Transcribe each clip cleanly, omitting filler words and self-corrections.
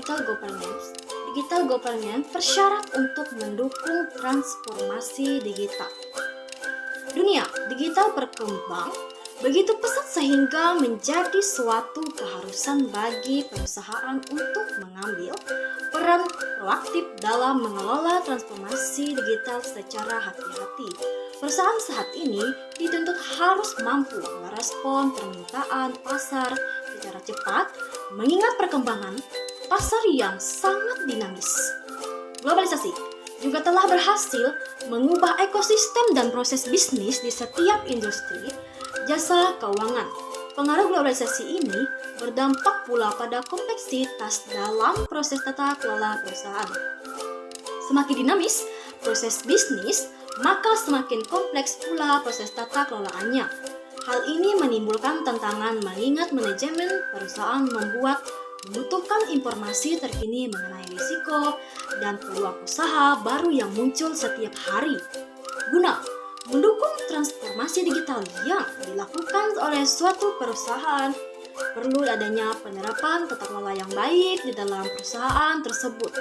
digital governance. Digital governance bersyarat untuk mendukung transformasi digital. Dunia digital berkembang begitu pesat sehingga menjadi suatu keharusan bagi perusahaan untuk mengambil peran proaktif dalam mengelola transformasi digital secara hati-hati. Perusahaan saat ini dituntut harus mampu merespon permintaan pasar secara cepat, mengingat perkembangan pasar yang sangat dinamis. Globalisasi juga telah berhasil mengubah ekosistem dan proses bisnis di setiap industri jasa keuangan. Pengaruh globalisasi ini berdampak pula pada kompleksitas dalam proses tata kelola perusahaan. Semakin dinamis proses bisnis, maka semakin kompleks pula proses tata kelolaannya. Hal ini menimbulkan tantangan mengingat manajemen perusahaan membutuhkan informasi terkini mengenai risiko dan peluang usaha baru yang muncul setiap hari. Guna mendukung transformasi digital yang dilakukan oleh suatu perusahaan, perlu adanya penerapan tata kelola yang baik di dalam perusahaan tersebut.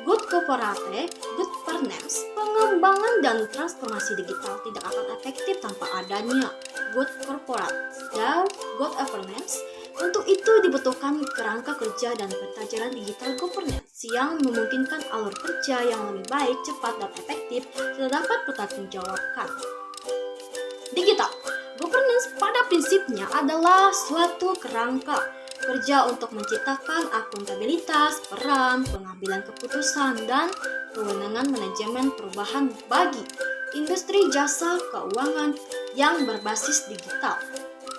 Good corporate, good governance, pengembangan dan transformasi digital tidak akan efektif tanpa adanya good corporate dan good governance. Untuk itu dibutuhkan kerangka kerja dan petajaran digital governance yang memungkinkan alur kerja yang lebih baik, cepat, dan efektif serta dapat bertanggungjawabkan. Digital governance pada prinsipnya adalah suatu kerangka kerja untuk menciptakan akuntabilitas, peran, pengambilan keputusan, dan kewenangan manajemen perubahan bagi industri jasa keuangan yang berbasis digital.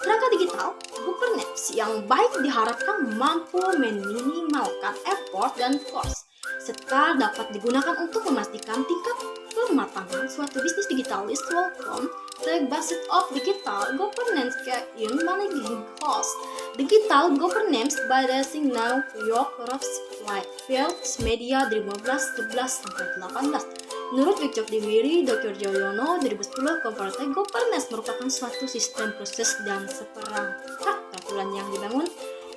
Kerangka digital governance yang baik diharapkan mampu meminimalkan effort dan cost, serta dapat digunakan untuk memastikan tingkat kematangan suatu bisnis digitalis welcome the basis of digital governance in managing cost. Digital governance by the Signal York Fields Media 2015-11-18. Menurut Wicok Dimiri, Dr. Joyono 2010, corporate governance merupakan suatu sistem proses dan seperangkat peraturan yang dibangun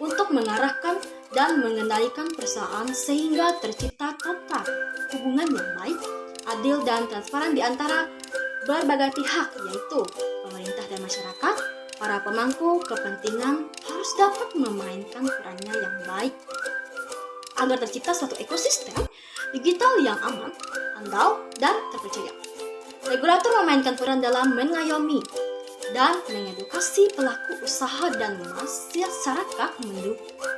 untuk mengarahkan dan mengendalikan perusahaan sehingga tercipta tata hubungan yang baik, adil, dan transparan di antara berbagai pihak, yaitu pemerintah dan masyarakat. Para pemangku kepentingan harus dapat memainkan perannya yang baik agar tercipta suatu ekosistem digital yang aman, andal, dan terpercaya. Regulator memainkan peran dalam mengayomi dan mengedukasi pelaku usaha dan masyarakat,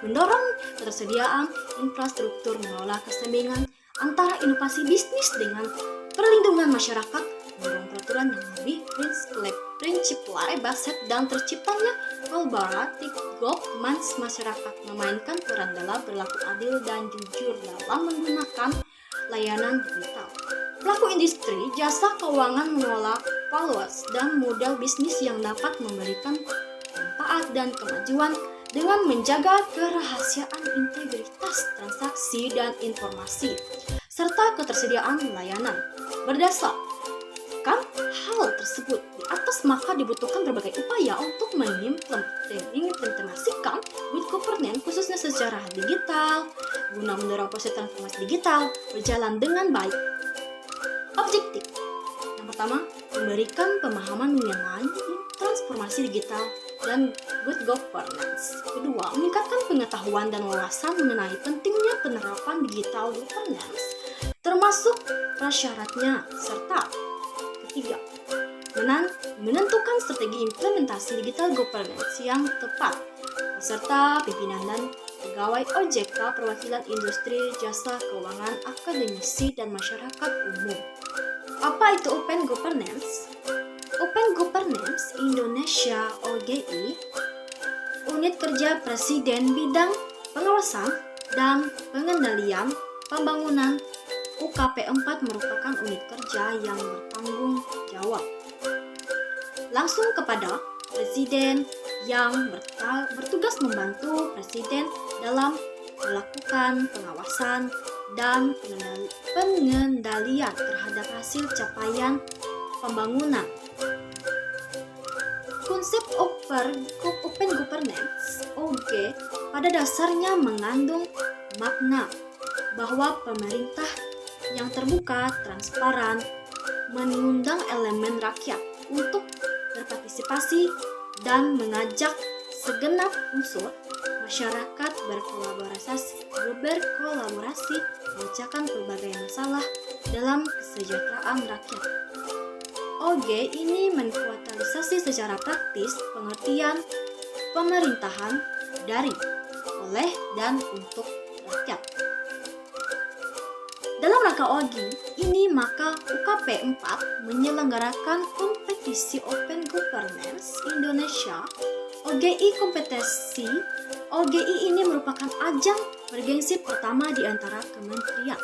mendorong ketersediaan infrastruktur, mengelola keseimbangan antara inovasi bisnis dengan perlindungan masyarakat, mendorong peraturan yang lebih prinsipil based dan terciptanya collaborative governance. Masyarakat memainkan peran dalam berlaku adil dan jujur dalam menggunakan layanan digital. Pelaku industri jasa keuangan mengelola valuasi dan model bisnis yang dapat memberikan manfaat dan kemajuan dengan menjaga kerahasiaan, integritas transaksi dan informasi, serta ketersediaan layanan. Berdasarkan hal tersebut di atas, maka dibutuhkan berbagai upaya untuk mengimplementasikan good governance khususnya secara digital guna mendorong proses transformasi digital berjalan dengan baik. Objektif yang pertama, memberikan pemahaman mengenai transformasi digital dan good governance. Kedua, meningkatkan pengetahuan dan wawasan mengenai pentingnya penerapan digital governance termasuk prasyaratnya, serta ketiga, menentukan strategi implementasi digital governance yang tepat beserta pimpinan dan pegawai OJK, perwakilan industri jasa keuangan, akademisi, dan masyarakat umum. Apa itu Open Governance? Open Governance Indonesia OGI, unit kerja Presiden bidang pengawasan dan pengendalian pembangunan. UKP 4 merupakan unit kerja yang bertanggung jawab langsung kepada Presiden yang bertugas membantu Presiden dalam melakukan pengawasan dan pengendalian terhadap hasil capaian pembangunan. Konsep Open Governance (OG) pada dasarnya mengandung makna bahwa pemerintah yang terbuka, transparan, mengundang elemen rakyat untuk berpartisipasi dan mengajak segenap unsur masyarakat berkolaborasi memecahkan berbagai masalah dalam kesejahteraan rakyat. OG ini mengkuatalisasi secara praktis pengertian pemerintahan dari, oleh, dan untuk rakyat. Dalam rangka OG ini maka UKP 4 menyelenggarakan kompetisi Open Governance Indonesia OGI kompetisi. OGI ini merupakan ajang bergengsi pertama di antara kementerian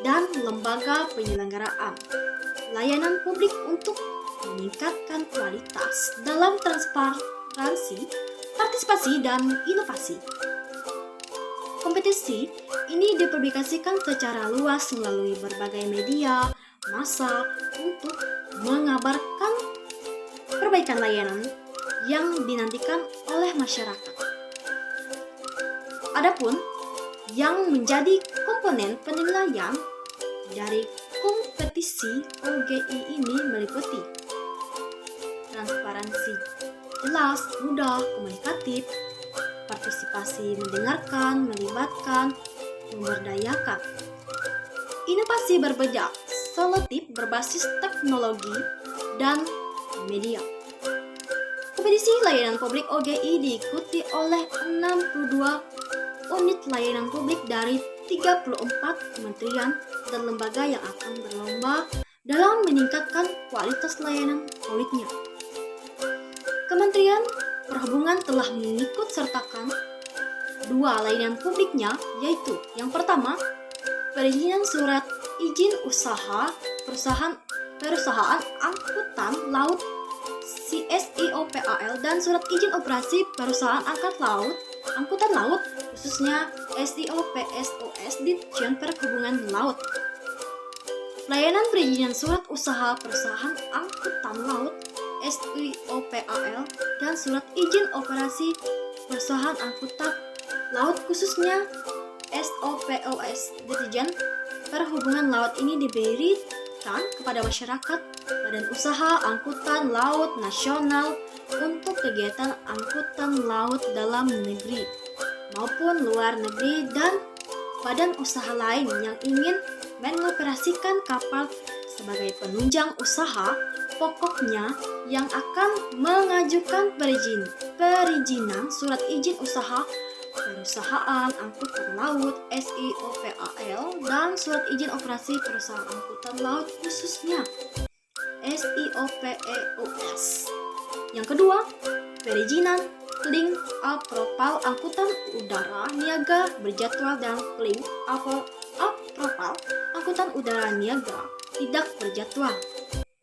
dan lembaga penyelenggaraan layanan publik untuk meningkatkan kualitas dalam transparansi, partisipasi, dan inovasi. Kompetisi ini dipublikasikan secara luas melalui berbagai media massa untuk mengabarkan perbaikan layanan yang dinantikan oleh masyarakat. Adapun yang menjadi komponen penilaian dari kompetisi OGI ini meliputi transparansi, jelas, mudah, komunikatif, partisipasi, mendengarkan, melibatkan, memberdayakan, inovasi berbeda, solutif berbasis teknologi dan media. Kompetisi layanan publik OGI diikuti oleh 62 unit layanan publik dari 34 kementerian dan lembaga yang akan berlomba dalam meningkatkan kualitas layanan publiknya. Kementerian Perhubungan telah mengikut sertakan 2 layanan publiknya, yaitu yang pertama, perizinan surat izin usaha perusahaan angkutan laut SIOPAL dan surat izin operasi perusahaan angkutan laut khususnya SIOPSOS Ditjen Perhubungan Laut. Layanan perizinan surat usaha perusahaan angkutan laut SIOPAL dan surat izin operasi perusahaan angkutan laut khususnya SOPOS Ditjen Perhubungan Laut ini diberikan kepada masyarakat badan usaha angkutan laut nasional untuk kegiatan angkutan laut dalam negeri maupun luar negeri dan badan usaha lain yang ingin mengoperasikan kapal sebagai penunjang usaha pokoknya yang akan mengajukan perizinan surat izin usaha perusahaan angkutan laut SIOPAL dan surat izin operasi perusahaan angkutan laut khususnya SIOPEOS. Yang kedua, perizinan link approval angkutan udara niaga berjadwal dan link approval angkutan udara niaga tidak berjadwal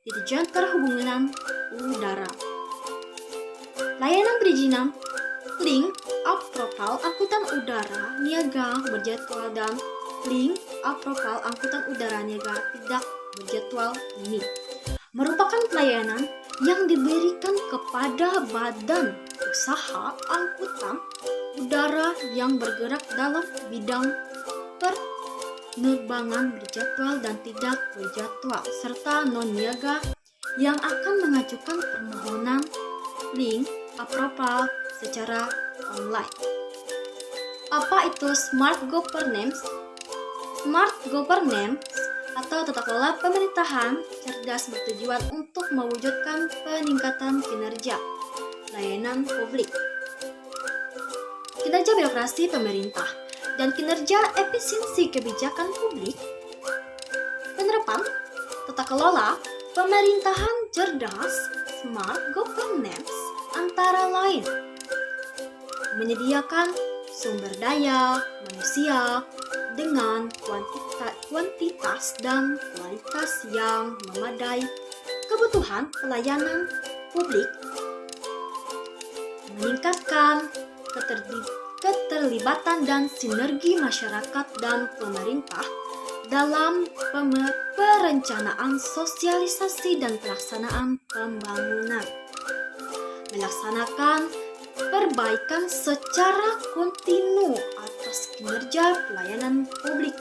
Ditjen Perhubungan Udara. Layanan perizinan link approval angkutan udara niaga berjadwal dan link approval angkutan udara niaga tidak berjadwal ini merupakan pelayanan yang diberikan kepada badan usaha angkutan udara yang bergerak dalam bidang penerbangan berjadwal dan tidak berjadwal serta non-niaga yang akan mengajukan permohonan link approval secara online. Apa itu Smart Governance? Smart Governance atau tata kelola pemerintahan cerdas bertujuan untuk mewujudkan peningkatan kinerja layanan publik, kinerja birokrasi pemerintah, dan kinerja efisiensi kebijakan publik. Penerapan tata kelola pemerintahan cerdas Smart Governance antara lain menyediakan sumber daya manusia dengan kuantitas dan kualitas yang memadai kebutuhan pelayanan publik, meningkatkan keterlibatan dan sinergi masyarakat dan pemerintah dalam perencanaan, sosialisasi, dan pelaksanaan pembangunan, melaksanakan perbaikan secara kontinu atau atas kinerja pelayanan publik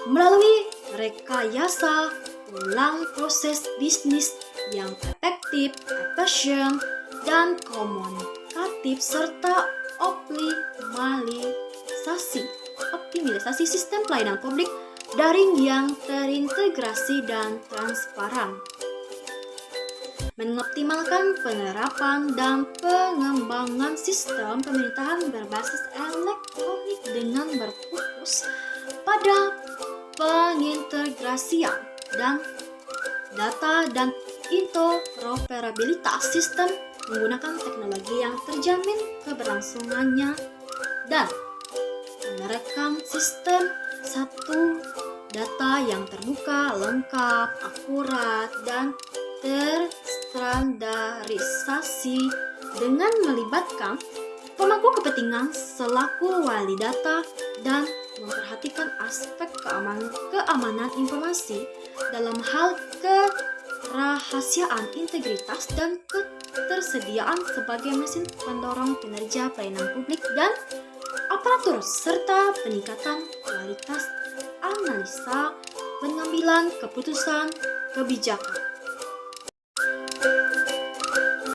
melalui rekayasa ulang proses bisnis yang efektif, efisien, dan komunikatif serta optimalisasi sistem pelayanan publik daring yang terintegrasi dan transparan. Mengoptimalkan penerapan dan pengembangan sistem pemerintahan berbasis elektronik dengan berfokus pada pengintegrasian dan data dan interoperabilitas sistem menggunakan teknologi yang terjamin keberlangsungannya dan merekam sistem satu data yang terbuka, lengkap, akurat, dan terstandarisasi dengan melibatkan pemangku kepentingan selaku wali data dan memperhatikan aspek keamanan informasi dalam hal kerahasiaan, integritas, dan ketersediaan sebagai mesin pendorong kinerja pelayanan publik dan aparatur serta peningkatan kualitas analisa pengambilan keputusan kebijakan.